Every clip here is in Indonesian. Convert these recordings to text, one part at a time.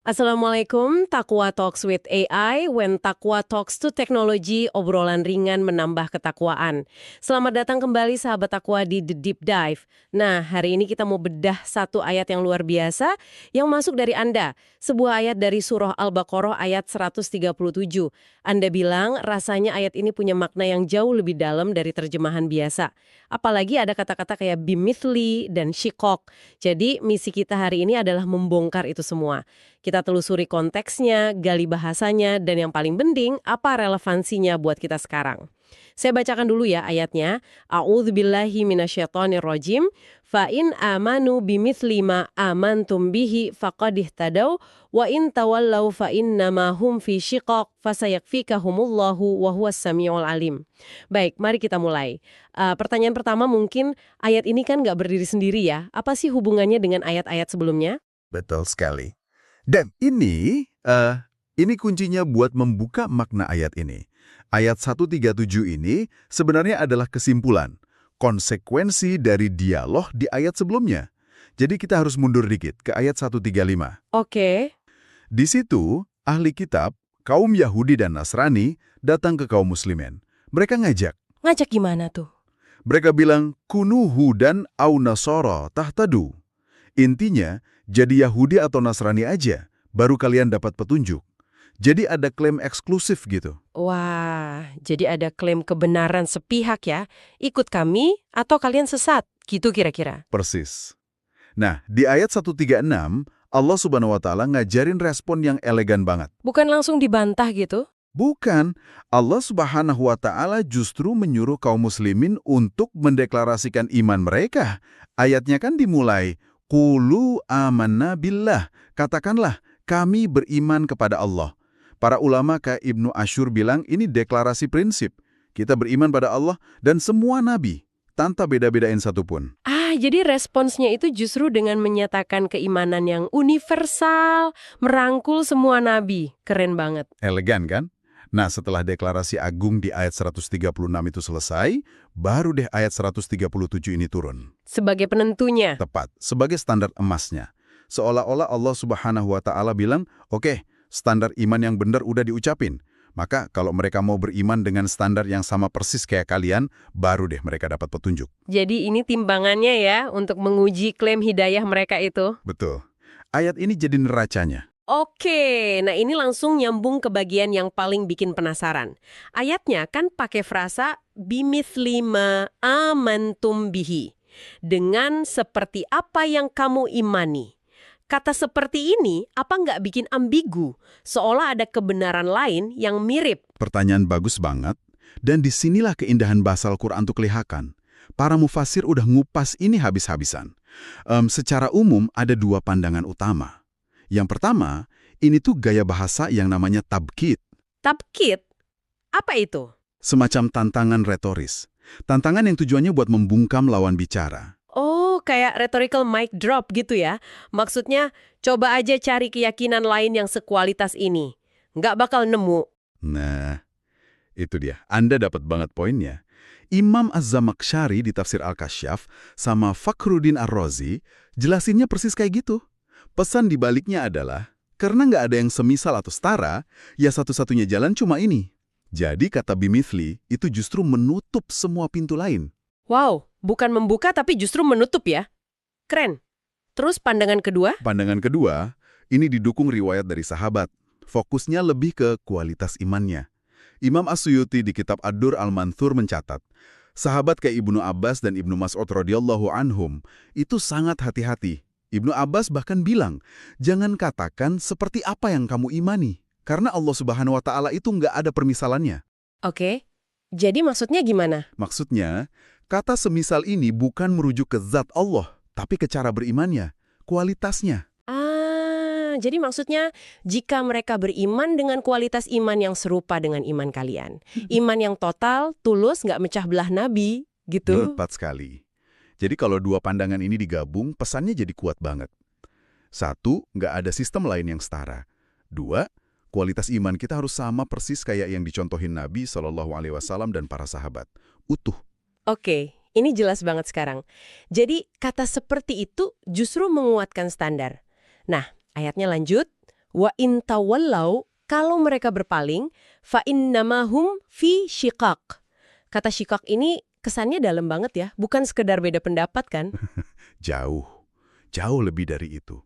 Assalamualaikum, Takwa Talks with AI, when Takwa Talks to Technology, obrolan ringan menambah ketakwaan. Selamat datang kembali sahabat Takwa di The Deep Dive. Nah, hari ini kita mau bedah satu ayat yang luar biasa yang masuk dari Anda. Sebuah ayat dari surah Al-Baqarah ayat 137. Anda bilang rasanya ayat ini punya makna yang jauh lebih dalam dari terjemahan biasa. Apalagi ada kata-kata kayak bimithli dan shikok. Jadi misi kita hari ini adalah membongkar itu semua. Kita telusuri konteksnya, gali bahasanya, dan yang paling penting, apa relevansinya buat kita sekarang. Saya bacakan dulu ya ayatnya. A'udzubillahi minasyaitonirrajim. Fa'in amanu bimithli ma amantum bihi faqad ihtadaw wa in tawallaw fa'innama hum fi syiqaq fasayakfikahumullahu wa huwas samiul alim. Baik, mari kita mulai. Pertanyaan pertama mungkin, ayat ini kan nggak berdiri sendiri ya. Apa sih hubungannya dengan ayat-ayat sebelumnya? Betul sekali. Dan ini kuncinya buat membuka makna ayat ini. Ayat 137 ini sebenarnya adalah kesimpulan, konsekuensi dari dialog di ayat sebelumnya. Jadi kita harus mundur dikit ke ayat 135. Oke. Di situ, ahli kitab, kaum Yahudi dan Nasrani datang ke kaum muslimin. Mereka ngajak. Ngajak gimana tuh? Mereka bilang, kunu hudan au nasara tahtadu. Intinya, jadi Yahudi atau Nasrani aja, baru kalian dapat petunjuk. Jadi ada klaim eksklusif gitu. Wah, jadi ada klaim kebenaran sepihak ya. Ikut kami atau kalian sesat, gitu kira-kira. Persis. Nah, di ayat 136, Allah Subhanahu wa Ta'ala ngajarin respon yang elegan banget. Bukan langsung dibantah gitu? Bukan. Allah Subhanahu wa Ta'ala justru menyuruh kaum muslimin untuk mendeklarasikan iman mereka. Ayatnya kan dimulai, Qulu amanna billah. Katakanlah, kami beriman kepada Allah. Para ulama kayak Ibnu Ashur bilang ini deklarasi prinsip. Kita beriman pada Allah dan semua nabi, tanpa beda-bedain satupun. Jadi responsnya itu justru dengan menyatakan keimanan yang universal, merangkul semua nabi. Keren banget. Elegan kan? Nah, setelah deklarasi agung di ayat 136 itu selesai, baru deh ayat 137 ini turun. Sebagai penentunya. Tepat, sebagai standar emasnya. Seolah-olah Allah Subhanahu wa Ta'ala bilang, oke, standar iman yang benar udah diucapin. Maka kalau mereka mau beriman dengan standar yang sama persis kayak kalian, baru deh mereka dapat petunjuk. Jadi ini timbangannya ya untuk menguji klaim hidayah mereka itu. Betul. Ayat ini jadi neracanya. Oke, nah ini langsung nyambung ke bagian yang paling bikin penasaran. Ayatnya kan pakai frasa bimithli ma amantum bihi. Dengan seperti apa yang kamu imani. Kata seperti ini, apa nggak bikin ambigu? Seolah ada kebenaran lain yang mirip. Pertanyaan bagus banget. Dan disinilah keindahan bahasa Al-Quran itu kelihatan. Para mufasir udah ngupas ini habis-habisan. Secara umum ada dua pandangan utama. Yang pertama, ini tuh gaya bahasa yang namanya tabkid. Tabkid? Apa itu? Semacam tantangan retoris. Tantangan yang tujuannya buat membungkam lawan bicara. Oh, kayak rhetorical mic drop gitu ya. Maksudnya, coba aja cari keyakinan lain yang sekualitas ini. Nggak bakal nemu. Nah, itu dia. Anda dapat banget poinnya. Imam Az-Zamakhsyari di Tafsir Al-Kasyaf sama Fakhruddin Ar-Razi jelasinnya persis kayak gitu. Pesan di baliknya adalah, karena nggak ada yang semisal atau setara, ya satu-satunya jalan cuma ini. Jadi kata bimithli itu justru menutup semua pintu lain. Wow, bukan membuka tapi justru menutup ya. Keren. Terus pandangan kedua? Pandangan kedua, ini didukung riwayat dari sahabat. Fokusnya lebih ke kualitas imannya. Imam As-Suyuti di kitab Ad-Dur Al-Manthur mencatat, sahabat kayak Ibnu Abbas dan Ibnu Mas'ud radhiyallahu anhum itu sangat hati-hati. Ibnu Abbas bahkan bilang, jangan katakan seperti apa yang kamu imani. Karena Allah Subhanahu wa Ta'ala itu nggak ada permisalannya. Oke, jadi maksudnya gimana? Maksudnya, kata semisal ini bukan merujuk ke zat Allah, tapi ke cara berimannya, kualitasnya. Jadi maksudnya jika mereka beriman dengan kualitas iman yang serupa dengan iman kalian. Iman yang total, tulus, nggak mecah belah nabi, gitu. Tepat sekali. Jadi kalau dua pandangan ini digabung, pesannya jadi kuat banget. Satu, nggak ada sistem lain yang setara. Dua, kualitas iman kita harus sama persis kayak yang dicontohin Nabi SAW dan para sahabat. Utuh. Oke, ini jelas banget sekarang. Jadi kata seperti itu justru menguatkan standar. Nah, ayatnya lanjut. Wa in tawallau, kalau mereka berpaling, fa innamahum fi syiqaq. Kata syiqaq ini kesannya dalam banget ya, bukan sekedar beda pendapat kan? Jauh, jauh lebih dari itu.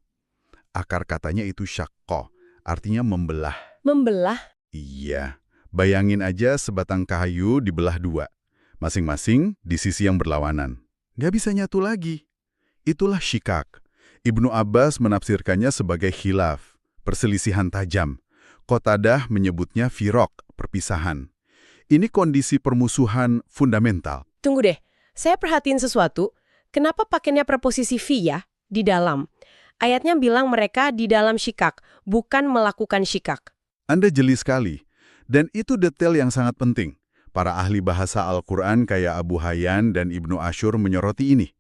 Akar katanya itu syaqqa, artinya membelah. Membelah. Iya, bayangin aja sebatang kayu dibelah dua, masing-masing di sisi yang berlawanan. Nggak bisa nyatu lagi. Itulah syikak. Ibnu Abbas menafsirkannya sebagai khilaf, perselisihan tajam. Qatadah menyebutnya firaq, perpisahan. Ini kondisi permusuhan fundamental. Tunggu deh, saya perhatiin sesuatu. Kenapa pakainya preposisi fi ya, di dalam? Ayatnya bilang mereka di dalam syikak, bukan melakukan syikak. Anda jeli sekali. Dan itu detail yang sangat penting. Para ahli bahasa Al-Quran kayak Abu Hayyan dan Ibnu Ashur menyoroti ini.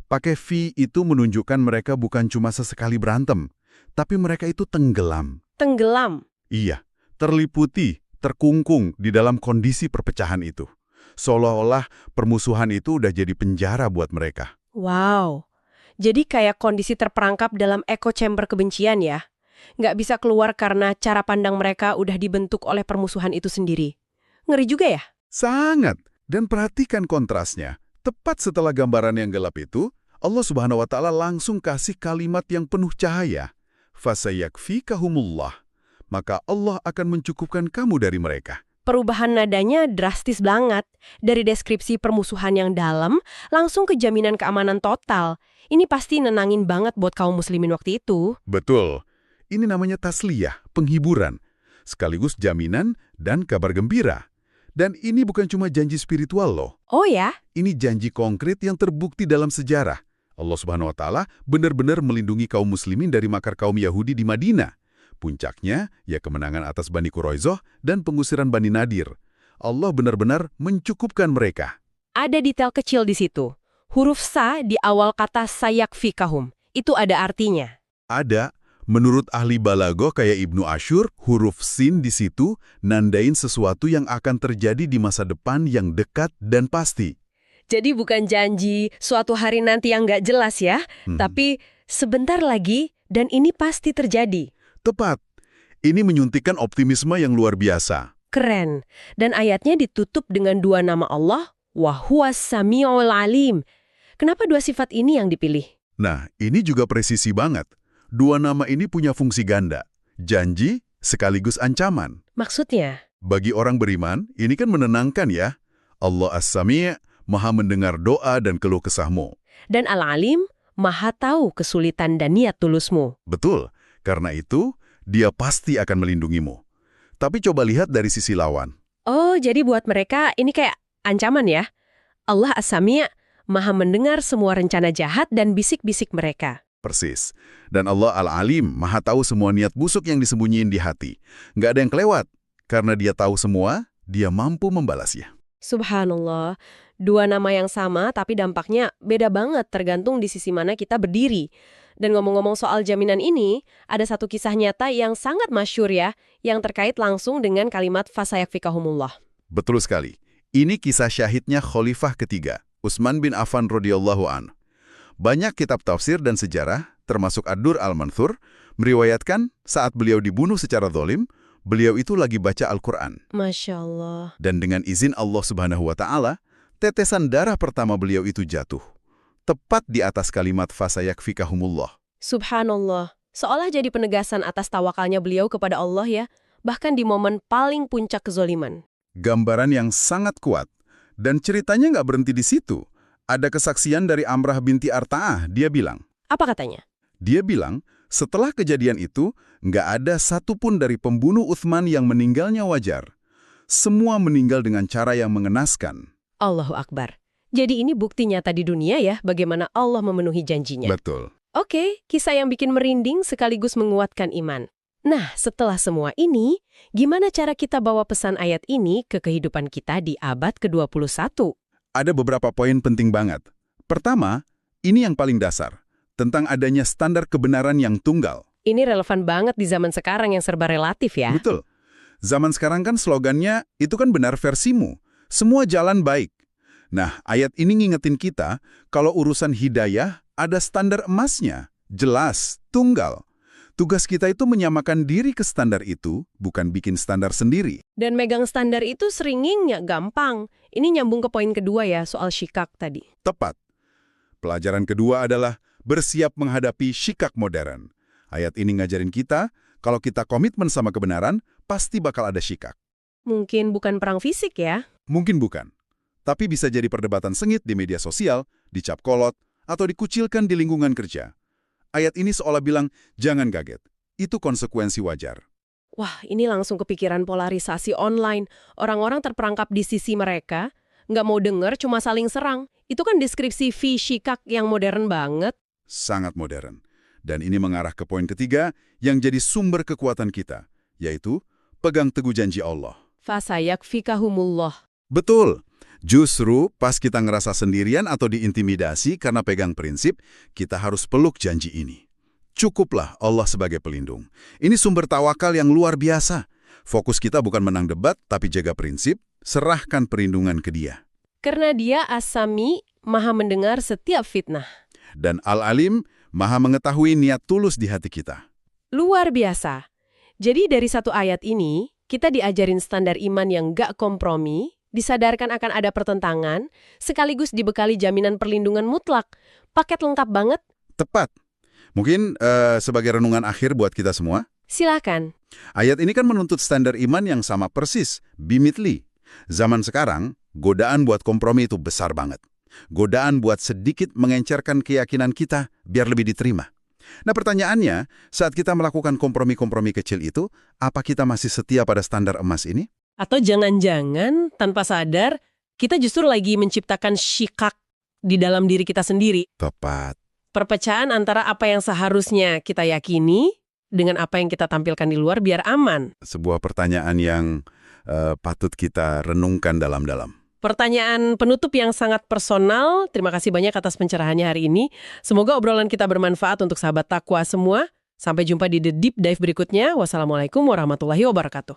Pakai fi itu menunjukkan mereka bukan cuma sesekali berantem, tapi mereka itu tenggelam. Tenggelam. Iya, terliputi, terkungkung di dalam kondisi perpecahan itu. Seolah-olah permusuhan itu udah jadi penjara buat mereka. Wow. Jadi kayak kondisi terperangkap dalam echo chamber kebencian ya. Nggak bisa keluar karena cara pandang mereka udah dibentuk oleh permusuhan itu sendiri. Ngeri juga ya? Sangat. Dan perhatikan kontrasnya. Tepat setelah gambaran yang gelap itu, Allah Subhanahu wa Ta'ala langsung kasih kalimat yang penuh cahaya. Fasayakfikahumullah. Maka Allah akan mencukupkan kamu dari mereka. Perubahan nadanya drastis banget. Dari deskripsi permusuhan yang dalam, langsung ke jaminan keamanan total. Ini pasti nenangin banget buat kaum muslimin waktu itu. Betul. Ini namanya tasliyah, penghiburan. Sekaligus jaminan dan kabar gembira. Dan ini bukan cuma janji spiritual loh. Oh ya? Ini janji konkret yang terbukti dalam sejarah. Allah Subhanahu wa Ta'ala benar-benar melindungi kaum muslimin dari makar kaum Yahudi di Madinah. Puncaknya, ya kemenangan atas Bani Quraizoh dan pengusiran Bani Nadir. Allah benar-benar mencukupkan mereka. Ada detail kecil di situ. Huruf sa di awal kata sayakfikahum. Itu ada artinya. Ada, menurut ahli balaghah kayak Ibnu Ashur, huruf sin di situ nandain sesuatu yang akan terjadi di masa depan yang dekat dan pasti. Jadi bukan janji suatu hari nanti yang nggak jelas ya, tapi sebentar lagi dan ini pasti terjadi. Tepat. Ini menyuntikkan optimisme yang luar biasa. Keren. Dan ayatnya ditutup dengan dua nama Allah, wa huwas sami'ul alim. Kenapa dua sifat ini yang dipilih? Nah, ini juga presisi banget. Dua nama ini punya fungsi ganda. Janji sekaligus ancaman. Maksudnya? Bagi orang beriman, ini kan menenangkan ya. Allah As-Sami' Maha mendengar doa dan keluh kesahmu. Dan Al-Alim, Maha tahu kesulitan dan niat tulusmu. Betul. Karena itu, dia pasti akan melindungimu. Tapi coba lihat dari sisi lawan. Oh, jadi buat mereka ini kayak ancaman ya? Allah As-Sami' Maha mendengar semua rencana jahat dan bisik-bisik mereka. Persis. Dan Allah Al-Alim Maha tahu semua niat busuk yang disembunyiin di hati. Nggak ada yang kelewat. Karena dia tahu semua, dia mampu membalasnya. Subhanallah. Dua nama yang sama tapi dampaknya beda banget tergantung di sisi mana kita berdiri. Dan ngomong-ngomong soal jaminan ini, ada satu kisah nyata yang sangat masyhur ya, yang terkait langsung dengan kalimat fasayakfikahumullah. Betul sekali. Ini kisah syahidnya Khalifah ketiga, Utsman bin Affan radhiyallahu an. Banyak kitab tafsir dan sejarah, termasuk Ad-Dur al-Manthur, meriwayatkan saat beliau dibunuh secara zalim, beliau itu lagi baca Al-Quran. Masya Allah. Dan dengan izin Allah Subhanahu wa Ta'ala, tetesan darah pertama beliau itu jatuh. Tepat di atas kalimat fasayakfikahumullah. Subhanallah. Seolah jadi penegasan atas tawakalnya beliau kepada Allah ya, bahkan di momen paling puncak kezoliman. Gambaran yang sangat kuat. Dan ceritanya nggak berhenti di situ. Ada kesaksian dari Amrah binti Arta'ah, dia bilang. Apa katanya? Dia bilang, setelah kejadian itu, nggak ada satupun dari pembunuh Utsman yang meninggalnya wajar. Semua meninggal dengan cara yang mengenaskan. Allahu Akbar. Jadi ini bukti nyata di dunia ya, bagaimana Allah memenuhi janjinya. Betul. Oke, kisah yang bikin merinding sekaligus menguatkan iman. Nah, setelah semua ini, gimana cara kita bawa pesan ayat ini ke kehidupan kita di abad ke-21? Ada beberapa poin penting banget. Pertama, ini yang paling dasar, tentang adanya standar kebenaran yang tunggal. Ini relevan banget di zaman sekarang yang serba relatif ya. Betul. Zaman sekarang kan slogannya, itu kan benar versimu. Semua jalan baik. Nah, ayat ini ngingetin kita, kalau urusan hidayah, ada standar emasnya. Jelas, tunggal. Tugas kita itu menyamakan diri ke standar itu, bukan bikin standar sendiri. Dan megang standar itu seringnya gampang. Ini nyambung ke poin kedua ya, soal syikak tadi. Tepat. Pelajaran kedua adalah bersiap menghadapi syikak modern. Ayat ini ngajarin kita, kalau kita komitmen sama kebenaran, pasti bakal ada syikak. Mungkin bukan perang fisik ya? Mungkin bukan. Tapi bisa jadi perdebatan sengit di media sosial, dicap kolot, atau dikucilkan di lingkungan kerja. Ayat ini seolah bilang, jangan kaget. Itu konsekuensi wajar. Wah, ini langsung kepikiran polarisasi online. Orang-orang terperangkap di sisi mereka, nggak mau denger, cuma saling serang. Itu kan deskripsi syikak yang modern banget. Sangat modern. Dan ini mengarah ke poin ketiga yang jadi sumber kekuatan kita, yaitu pegang teguh janji Allah. Fasayakfikahumullah. Betul. Justru pas kita ngerasa sendirian atau diintimidasi karena pegang prinsip, kita harus peluk janji ini. Cukuplah Allah sebagai pelindung. Ini sumber tawakal yang luar biasa. Fokus kita bukan menang debat, tapi jaga prinsip, serahkan perlindungan ke Dia. Karena Dia As-Sami, Maha mendengar setiap fitnah. Dan Al-Alim, Maha mengetahui niat tulus di hati kita. Luar biasa. Jadi dari satu ayat ini, kita diajarin standar iman yang gak kompromi, disadarkan akan ada pertentangan, sekaligus dibekali jaminan perlindungan mutlak. Paket lengkap banget. Tepat. Mungkin sebagai renungan akhir buat kita semua. Silakan. Ayat ini kan menuntut standar iman yang sama persis, bimitli. Zaman sekarang, godaan buat kompromi itu besar banget. Godaan buat sedikit mengencerkan keyakinan kita biar lebih diterima. Nah pertanyaannya, saat kita melakukan kompromi-kompromi kecil itu, apa kita masih setia pada standar emas ini? Atau jangan-jangan tanpa sadar, kita justru lagi menciptakan syikak di dalam diri kita sendiri. Tepat. Perpecahan antara apa yang seharusnya kita yakini dengan apa yang kita tampilkan di luar biar aman. Sebuah pertanyaan yang patut kita renungkan dalam-dalam. Pertanyaan penutup yang sangat personal. Terima kasih banyak atas pencerahannya hari ini. Semoga obrolan kita bermanfaat untuk sahabat takwa semua. Sampai jumpa di The Deep Dive berikutnya. Wassalamualaikum warahmatullahi wabarakatuh.